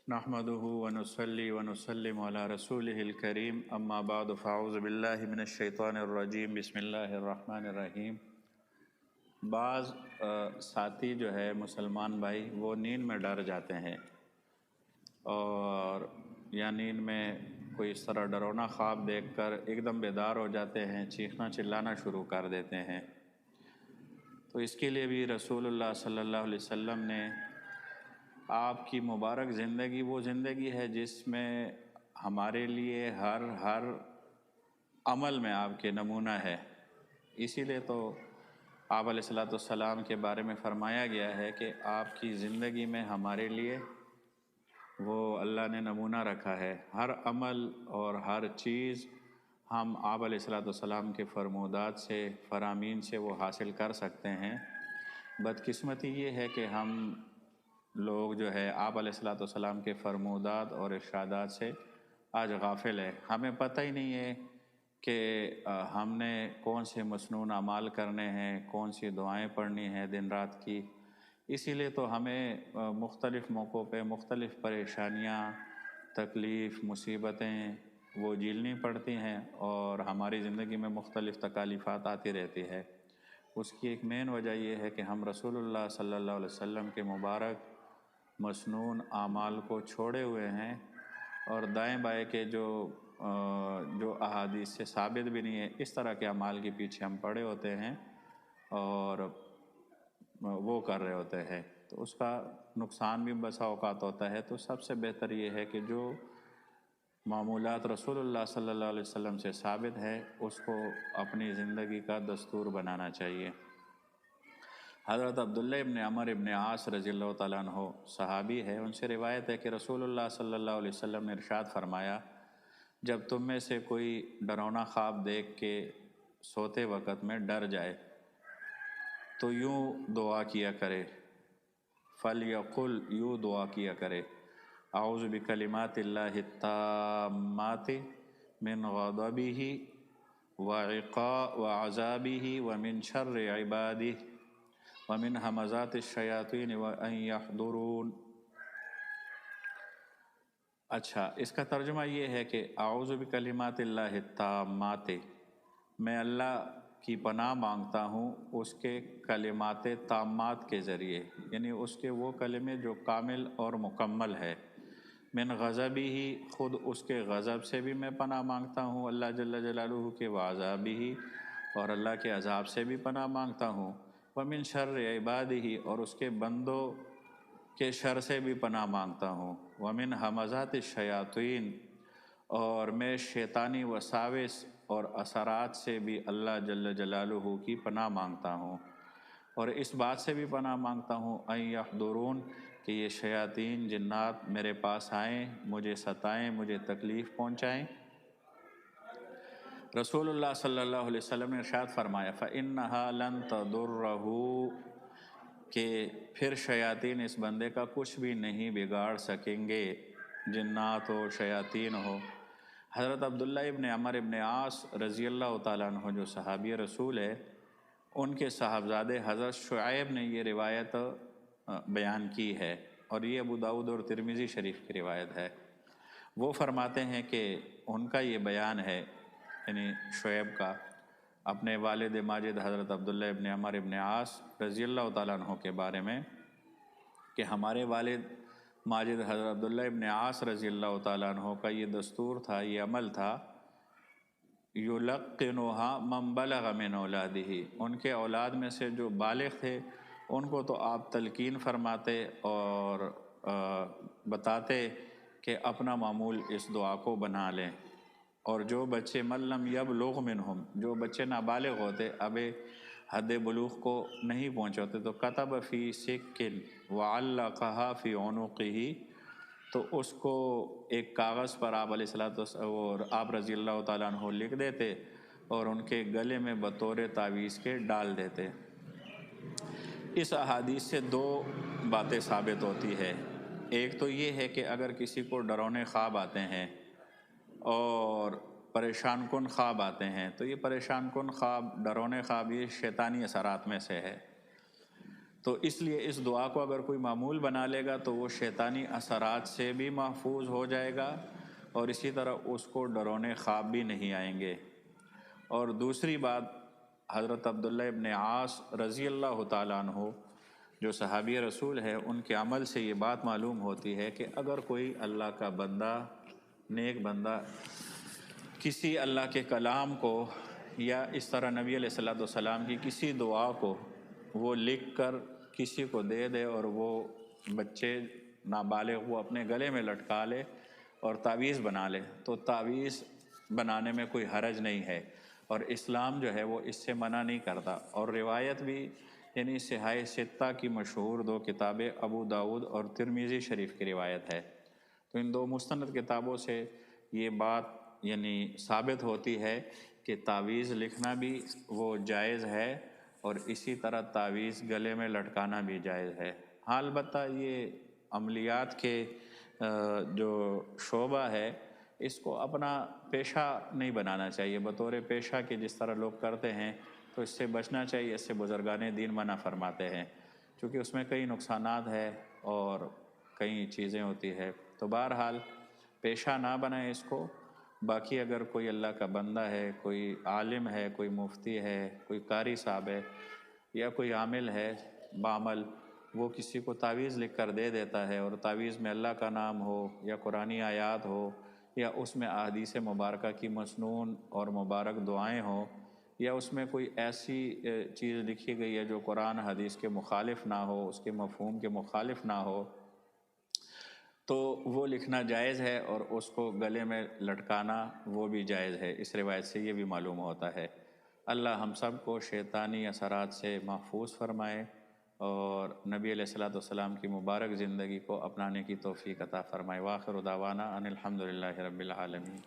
نحمده ونصلي ونسلم على رسوله الكريم اما بعد فاعوذ باللہ من الشیطان الرجیم بسم اللہ الرحمن الرحیم۔ بعض ساتھی جو ہے مسلمان بھائی وہ نیند میں ڈر جاتے ہیں اور یا نیند میں کوئی اس طرح ڈرونا خواب دیکھ کر ایک دم بیدار ہو جاتے ہیں، چیخنا چلانا شروع کر دیتے ہیں۔ تو اس کے لیے بھی رسول اللہ صلی اللہ علیہ وسلم نے آپ کی مبارک زندگی وہ زندگی ہے جس میں ہمارے لیے ہر عمل میں آپ کے نمونہ ہے۔ اسی لیے تو آپ علیہ الصلوۃ والسلام کے بارے میں فرمایا گیا ہے کہ آپ کی زندگی میں ہمارے لیے وہ اللہ نے نمونہ رکھا ہے، ہر عمل اور ہر چیز ہم آپ علیہ الصلوۃ والسلام کے فرمودات سے فرامین سے وہ حاصل کر سکتے ہیں۔ بدقسمتی یہ ہے کہ ہم لوگ جو ہے آپ علیہ الصلوۃ والسلام کے فرمودات اور ارشادات سے آج غافل ہے، ہمیں پتہ ہی نہیں ہے کہ ہم نے کون سے مسنون اعمال کرنے ہیں، کون سی دعائیں پڑھنی ہیں دن رات کی۔ اسی لیے تو ہمیں مختلف موقعوں پہ مختلف پریشانیاں، تکلیف، مصیبتیں وہ جھیلنی پڑتی ہیں اور ہماری زندگی میں مختلف تکالیفات آتی رہتی ہے۔ اس کی ایک مین وجہ یہ ہے کہ ہم رسول اللہ صلی اللہ علیہ وسلم کے مبارک مسنون اعمال کو چھوڑے ہوئے ہیں اور دائیں بائیں کے جو احادیث سے ثابت بھی نہیں ہے، اس طرح کے اعمال کے پیچھے ہم پڑے ہوتے ہیں اور وہ کر رہے ہوتے ہیں، تو اس کا نقصان بھی بسا اوقات ہوتا ہے۔ تو سب سے بہتر یہ ہے کہ جو معمولات رسول اللہ صلی اللہ علیہ وسلم سے ثابت ہے اس کو اپنی زندگی کا دستور بنانا چاہیے۔ حضرت عبداللہ ابن عمر ابن عاص رضی اللہ تعالیٰ عنہ صحابی ہے، ان سے روایت ہے کہ رسول اللہ صلی اللہ علیہ وسلم نے ارشاد فرمایا، جب تم میں سے کوئی ڈرونا خواب دیکھ کے سوتے وقت میں ڈر جائے تو یوں دعا کیا کرے، فَلْيَقُلْ، یوں دعا کیا کرے، اعوذ بکلمات اللہ التامات من غضبہ وعذابہ ومن شر عبادہ ومن ہمزات الشیاطین وان یحضرون۔ اچھا، اس کا ترجمہ یہ ہے کہ اعوذ بکلمات اللہ التامات، میں اللہ کی پناہ مانگتا ہوں اس کے کلمات تامات کے ذریعے، یعنی اس کے وہ کلمے جو کامل اور مکمل ہے، من غضبہ، خود اس کے غضب سے بھی میں پناہ مانگتا ہوں اللہ جل جلالہ کے، وعذابہ، اور اللہ کے عذاب سے بھی پناہ مانگتا ہوں، ومن شر عبادہ، اور اس کے بندوں کے شر سے بھی پناہ مانگتا ہوں، ومن ہمزات الشیاطین، اور میں شیطانی وساوس اور اثرات سے بھی اللہ جل جلالہ کی پناہ مانگتا ہوں، اور اس بات سے بھی پناہ مانگتا ہوں ان یحضرون، کہ یہ شیاطین جنات میرے پاس آئیں، مجھے ستائیں، مجھے تکلیف پہنچائیں۔ رسول اللہ صلی اللہ علیہ وسلم نے ارشاد فرمایا، فَإِنَّهَا لَن تَضُرَّهُ، کہ پھر شیاطین اس بندے کا کچھ بھی نہیں بگاڑ سکیں گے، جنات ہو شیاطین ہو۔ حضرت عبداللہ ابن عمر ابن عاص رضی اللہ تعالیٰ عنہ جو صحابی رسول ہے، ان کے صاحبزادے حضرت شعیب نے یہ روایت بیان کی ہے، اور یہ ابو داؤد اور ترمذی شریف کی روایت ہے۔ وہ فرماتے ہیں کہ ان کا یہ بیان ہے، یعنی شعیب کا، اپنے والد ماجد حضرت عبداللہ ابن عمر ابن عاص رضی اللہ تعالیٰ عنہ کے بارے میں، کہ ہمارے والد ماجد حضرت عبداللہ ابن عاص رضی اللہ تعالیٰ عنہ کا یہ دستور تھا، یہ عمل تھا، یلقنها من بلغ من اولادہ، ان کے اولاد میں سے جو بالغ تھے ان کو تو آپ تلقین فرماتے اور بتاتے کہ اپنا معمول اس دعا کو بنا لیں، اور جو بچے من لم یبلغ منہم، جو بچے نابالغ ہوتے، اب حد بلوغ کو نہیں پہنچوتے، تو کتب فی سکن وعلقها فی عنقہ، تو اس کو ایک کاغذ پر آپ علیہ الصلوۃ اور آپ رضی اللہ تعالیٰ عنہ لکھ دیتے اور ان کے گلے میں بطور تعویذ کے ڈال دیتے۔ اس احادیث سے دو باتیں ثابت ہوتی ہے، ایک تو یہ ہے کہ اگر کسی کو ڈرونے خواب آتے ہیں اور پریشان کن خواب آتے ہیں، تو یہ پریشان کن خواب، ڈرونے خواب، یہ شیطانی اثرات میں سے ہے۔ تو اس لیے اس دعا کو اگر کوئی معمول بنا لے گا تو وہ شیطانی اثرات سے بھی محفوظ ہو جائے گا، اور اسی طرح اس کو ڈرونے خواب بھی نہیں آئیں گے۔ اور دوسری بات، حضرت عبداللہ ابن عاص رضی اللہ تعالیٰ عنہ جو صحابی رسول ہے، ان کے عمل سے یہ بات معلوم ہوتی ہے کہ اگر کوئی اللہ کا بندہ، نیک بندہ، کسی اللہ کے کلام کو یا اس طرح نبی علیہ الصلوۃ والسلام کی کسی دعا کو وہ لکھ کر کسی کو دے دے، اور وہ بچے نابالغ وہ اپنے گلے میں لٹکا لے اور تعویذ بنا لے، تو تعویذ بنانے میں کوئی حرج نہیں ہے، اور اسلام جو ہے وہ اس سے منع نہیں کرتا۔ اور روایت بھی، یعنی صحاح ستہ کی مشہور دو کتابیں ابو داؤد اور ترمذی شریف کی روایت ہے، تو ان دو مستند کتابوں سے یہ بات یعنی ثابت ہوتی ہے کہ تعویذ لکھنا بھی وہ جائز ہے، اور اسی طرح تعویذ گلے میں لٹکانا بھی جائز ہے۔ ہاں البتہ یہ عملیات کے جو شعبہ ہے، اس کو اپنا پیشہ نہیں بنانا چاہیے بطور پیشہ کہ جس طرح لوگ کرتے ہیں، تو اس سے بچنا چاہیے، اس سے بزرگان دین منع فرماتے ہیں، چونکہ اس میں کئی نقصانات ہیں اور کئی چیزیں ہوتی ہے۔ تو بہرحال پیشہ نہ بنائیں اس کو۔ باقی اگر کوئی اللہ کا بندہ ہے، کوئی عالم ہے، کوئی مفتی ہے، کوئی قاری صاحب ہے، یا کوئی عامل ہے بعمل، وہ کسی کو تعویذ لکھ کر دے دیتا ہے، اور تعویذ میں اللہ کا نام ہو یا قرآنی آیات ہو یا اس میں احادیث مبارکہ کی مسنون اور مبارک دعائیں ہوں، یا اس میں کوئی ایسی چیز لکھی گئی ہے جو قرآن حدیث کے مخالف نہ ہو، اس کے مفہوم کے مخالف نہ ہو، تو وہ لکھنا جائز ہے، اور اس کو گلے میں لٹکانا وہ بھی جائز ہے۔ اس روایت سے یہ بھی معلوم ہوتا ہے۔ اللہ ہم سب کو شیطانی اثرات سے محفوظ فرمائے، اور نبی علیہ الصلوۃ والسلام کی مبارک زندگی کو اپنانے کی توفیق عطا فرمائے۔ وآخر دعوانا ان الحمد للہ رب العالمین۔